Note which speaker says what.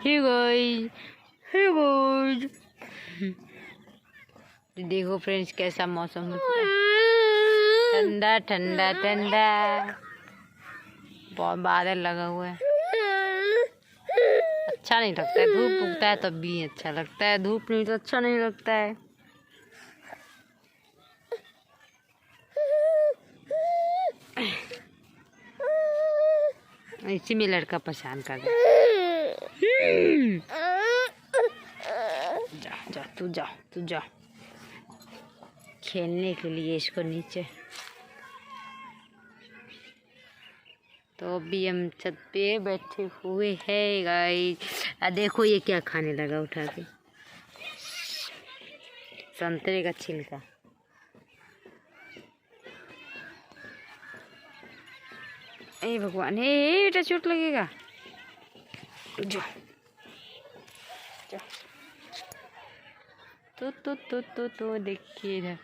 Speaker 1: Hey guys, hey guys, देखो friends कैसा मौसम है, ठंडा ठंडा ठंडा, बहुत बादल लगा हुआ है। अच्छा नहीं लगता है, धूप उगता है तब भी अच्छा लगता है, धूप नहीं तो अच्छा नहीं लगता है। इसी में लड़का परेशान कर रहा है। जा जा तू जा खेलने के लिए इसको नीचे। तो अभी हम छत पे बैठे हुए हैं गाइस। देखो ये क्या खाने लगा उठा के, संतरे का छिलका। ए भगवान, ए बेटा चोट लगेगा। जा जा तो देखिए इधर।